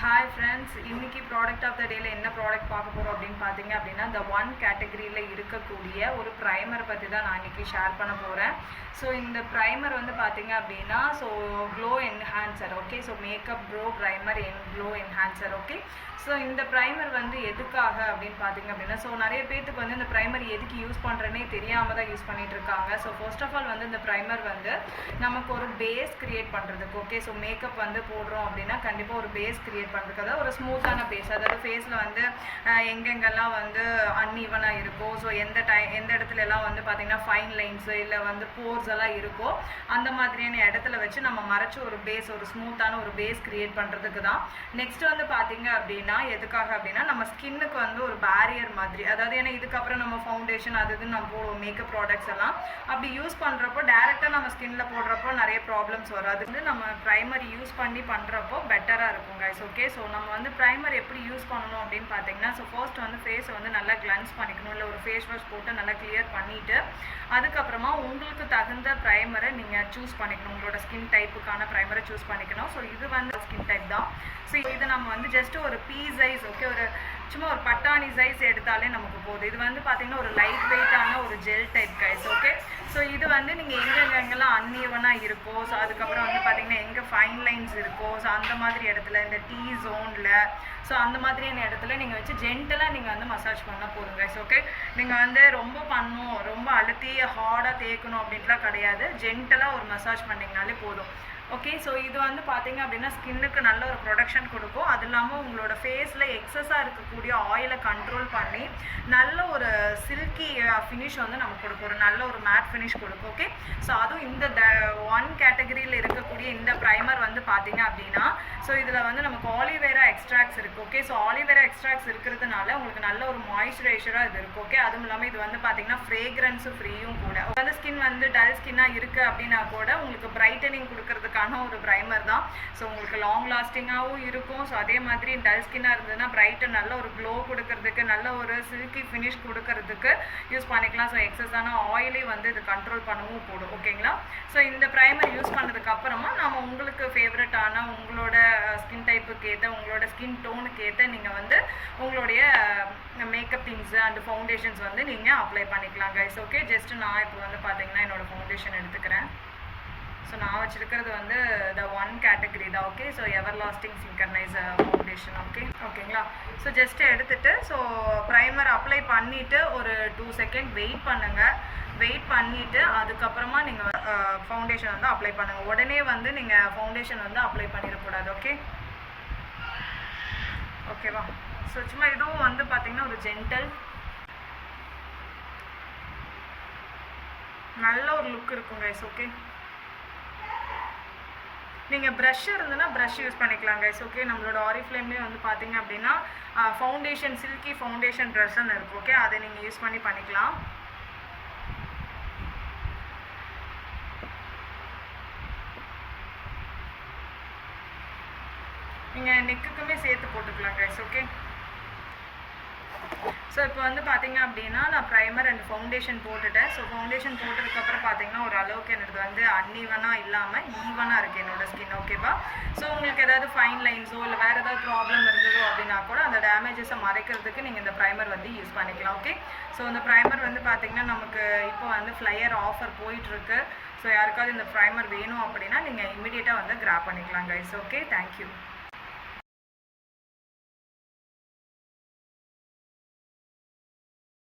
Hi friends, இன்றைக்கி product of the டேயில் என்ன ப்ராடக்ட் பார்க்க போகிறோம் அப்படின்னு பார்த்தீங்க அப்படின்னா, இந்த ஒன் கேட்டகரியில் இருக்கக்கூடிய ஒரு ப்ரைமர் பற்றி தான் நான் இன்றைக்கி ஷேர் பண்ண போகிறேன். ஸோ இந்த ப்ரைமர் வந்து பார்த்தீங்க அப்படின்னா, glow enhancer. Okay, makeup pro primer glow enhancer. Okay, so இந்த ப்ரைமர் வந்து எதுக்காக அப்படின்னு பார்த்தீங்க அப்படின்னா, நிறைய பேர்த்துக்கு வந்து இந்த ப்ரைமர் எதுக்கு யூஸ் பண்ணுறேன்னே தெரியாமல் தான் யூஸ் பண்ணிகிட்டு இருக்காங்க. ஃபர்ஸ்ட் ஆஃப் ஆல் வந்து இந்த ப்ரைமர் வந்து நமக்கு ஒரு பேஸ் க்ரியேட் பண்ணுறதுக்கு. ஓகே, மேக்கப் வந்து போடுறோம் அப்படின்னா கண்டிப்பாக ஒரு பேஸ் க்ரியேட் பண்ணுறதுக்கு, அதாவது ஒரு ஸ்மூத்தான பேஸ், அதாவது ஃபேஸில் வந்து எங்கெங்கெல்லாம் வந்து அன்ஈவனாக இருக்கோ, எந்த இடத்துல எல்லாம் வந்து பார்த்திங்கன்னா ஃபைன் லைன்ஸு இல்லை வந்து போர்ஸ் எல்லாம் இருக்கோ, அந்த மாதிரியான இடத்துல வச்சு நம்ம மறைச்சி ஒரு பேஸ், ஒரு ஸ்மூத்தான ஒரு பேஸ் க்ரியேட் பண்ணுறதுக்கு தான். நெக்ஸ்ட் வந்து பார்த்திங்க அப்படின்னா எதுக்காக அப்படின்னா, நம்ம ஸ்கின்னுக்கு வந்து ஒரு பேரியர் மாதிரி, அதாவது ஏன்னா இதுக்கப்புறம் நம்ம ஃபவுண்டேஷன் அது இதுன்னு நம்ம போடுவோம், மேக்கப் ப்ராடக்ட்ஸ் எல்லாம் அப்படி யூஸ் பண்ணுறப்போ டேரெக்டாக நம்ம ஸ்கின்ல போடுறப்போ நிறைய ப்ராப்ளம்ஸ் வரும். அது வந்து நம்ம ப்ரைமர் யூஸ் பண்ணி பண்ணுறப்போ பெட்டராக இருக்கும் கைஸ். ஓகே, நம்ம வந்து ப்ரைமர் எப்படி யூஸ் பண்ணணும் அப்படின்னு பார்த்தீங்கன்னா, ஃபர்ஸ்ட் வந்து ஃபேஸை வந்து நல்லா கிளென்ஸ் பண்ணிக்கணும், இல்லை ஒரு ஃபேஸ் வாஷ் போட்டு நல்லா கிளியர் பண்ணிவிட்டு அதுக்கப்புறமா உங்களுக்கு தகுந்த ப்ரைமரை நீங்கள் சூஸ் பண்ணிக்கணும், உங்களோட ஸ்கின் டைப்புக்கான ப்ரைமரை சூஸ் பண்ணிக்கணும். இது வந்து ஸ்கின் டைப் தான். இது நம்ம வந்து ஜஸ்ட் ஒரு பீ சைஸ், ஓகே, சும்மா ஒரு பட்டாணி சைஸ் எடுத்தாலே நமக்கு போகுது. இது வந்து பார்த்தீங்கன்னா ஒரு லைட் வெயிட்டான ஒரு ஜெல் டைப் கைஸ். ஓகே, இது வந்து நீங்கள் எங்கெங்கெல்லாம் அன்ஈவனாக இருக்கோ, அதுக்கப்புறம் வந்து பார்த்தீங்கன்னா எங்கே ஃபைன் லைன்ஸ் இருக்கோ, அந்த மாதிரி இடத்துல, இந்த டீ ஜோனில், அந்த மாதிரியான இடத்துல நீங்கள் வச்சு ஜென்டலாக நீங்கள் வந்து மசாஜ் பண்ணால் போதும் கைஸ். ஓகே, நீங்கள் வந்து ரொம்ப பண்ணணும், ரொம்ப அழுத்தி ஹார்டாக தேய்க்கணும் அப்படின்ட்டுலாம் கிடையாது, ஜென்டலாக ஒரு மசாஜ் பண்ணிங்கனாலே போதும். ஓகே, இது வந்து பார்த்தீங்க அப்படின்னா ஸ்கின்னுக்கு நல்ல ஒரு ப்ரொடக்ஷன் கொடுக்கும். அது இல்லாமல் உங்களோட ஃபேஸில் எக்ஸஸாக இருக்கக்கூடிய ஆயிலை கண்ட்ரோல் பண்ணி நல்ல ஒரு சில்கி ஃபினிஷ் வந்து நமக்கு கொடுக்கும், ஒரு நல்ல ஒரு மேட் ஃபினிஷ் கொடுக்கும். ஓகே, அதுவும் இந்த ஒன் கேட்டகரியில் இருக்கக்கூடிய இந்த ப்ரைமர் வந்து பார்த்தீங்க அப்படின்னா, இதில் வந்து நமக்கு ஆலிவேரா எக்ஸ்ட்ராக்ட்ஸ் இருக்குது. ஓகே, ஆலிவேரா எக்ஸ்ட்ராக்ட்ஸ் இருக்கிறதுனால உங்களுக்கு நல்ல ஒரு மாய்ஸ்சரைசராக இது இருக்குது. ஓகே, அதுவும் இல்லாமல் இது வந்து பார்த்தீங்கன்னா ஃப்ரேக்ரன்ஸும் ஃப்ரீயும் கூட. வந்து ஸ்கின் வந்து டல் ஸ்கின்னாக இருக்குது அப்படின்னா கூட உங்களுக்கு பிரைட்டனிங் கொடுக்கறதுக்கு ஒரு ப்ரைமர் தான். உங்களுக்கு லாங் லாஸ்டிங்காகவும் இருக்கும். அதே மாதிரி டல் ஸ்கின்னாக இருந்ததுன்னா பிரைட்டன் நல்ல ஒரு க்ளோ கொடுக்கறதுக்கு, நல்ல ஒரு சில்கி ஃபினிஷ் கொடுக்கறதுக்கு யூஸ் பண்ணிக்கலாம். எக்ஸஸான ஆயிலே வந்து இது கண்ட்ரோல் பண்ணவும் போடும். ஓகேங்களா, இந்த ப்ரைமர் யூஸ் பண்ணதுக்கு அப்புறமா நம்ம உங்களுக்கு ஃபேவரட்டான உங்களோட ஸ்கின் டைப்புக்கு ஏற்ற, உங்களோட ஸ்கின் டோனுக்கு ஏற்ற நீங்கள் வந்து உங்களுடைய மேக்கப் திங்ஸ் அண்ட் ஃபவுண்டேஷன்ஸ் வந்து நீங்கள் அப்ளை பண்ணிக்கலாம் கைஸ். ஓகே, ஜஸ்ட் நான் இப்போ வந்து பார்த்தீங்கன்னா என்னோட ஃபவுண்டேஷன் எடுத்துக்கிறேன். நான் வச்சிருக்கிறது வந்து த ஒன் கேட்டகரி தான். ஓகே, எவர் லாஸ்டிங் சிங்கர்னைஸ் ஃபவுண்டேஷன். ஓகேங்களா, ஜஸ்ட் எடுத்துட்டு ப்ரைமர் அப்ளை பண்ணிவிட்டு ஒரு 2 செகண்ட் வெயிட் பண்ணுங்கள். வெயிட் பண்ணிவிட்டு அதுக்கப்புறமா நீங்கள் ஃபவுண்டேஷன் வந்து அப்ளை பண்ணுங்கள். உடனே வந்து நீங்கள் ஃபவுண்டேஷன் வந்து அப்ளை பண்ணிடக்கூடாது. ஓகேவா, சும்மா இதுவும் வந்து பார்த்தீங்கன்னா ஒரு ஜென்டல் நல்ல ஒரு லுக் இருக்கும் கைஸ். ஓகே, நீங்கள் ப்ரஷ் இருந்ததுன்னா ப்ரஷ் யூஸ் பண்ணிக்கலாம் கைஸ். ஓகே, நம்மளோட ஆரிஃப்ளேம்லேயே வந்து பார்த்தீங்க அப்படின்னா ஃபவுண்டேஷன், சில்கி ஃபவுண்டேஷன் ப்ரஷ்ன்னு இருக்கும். ஓகே, அதை நீங்கள் யூஸ் பண்ணி பண்ணிக்கலாம். நீங்கள் நெக்குக்குமே சேர்த்து போட்டுக்கலாம் கைஸ். ஓகே, இப்போ வந்து பார்த்தீங்க அப்படின்னா நான் ப்ரைமர் அண்ட் ஃபவுண்டேஷன் போட்டுட்டேன். ஃபவுண்டேஷன் போட்டதுக்கப்புறம் பார்த்தீங்கன்னா ஒரு அளவுக்கு எனக்கு வந்து அன்ஈவனாக இல்லாமல் ஈவனாக இருக்குது என்னோட ஸ்கின். ஓகேவா, உங்களுக்கு ஏதாவது ஃபைன் லைன்ஸோ இல்லை வேறு ஏதாவது ப்ராப்ளம் இருந்ததோ அப்படின்னா கூட அந்த டேமேஜஸை மறைக்கிறதுக்கு நீங்கள் இந்த ப்ரைமர் வந்து யூஸ் பண்ணிக்கலாம். ஓகே, இந்த ப்ரைமர் வந்து பார்த்தீங்கன்னா நமக்கு இப்போ வந்து ஃப்ளையர் ஆஃபர் போயிட்டுருக்கு. யாருக்காவது இந்த ப்ரைமர் வேணும் அப்படின்னா நீங்கள் இமிடியேட்டாக வந்து கிராப் பண்ணிக்கலாம் கைஸ். Okay, thank you.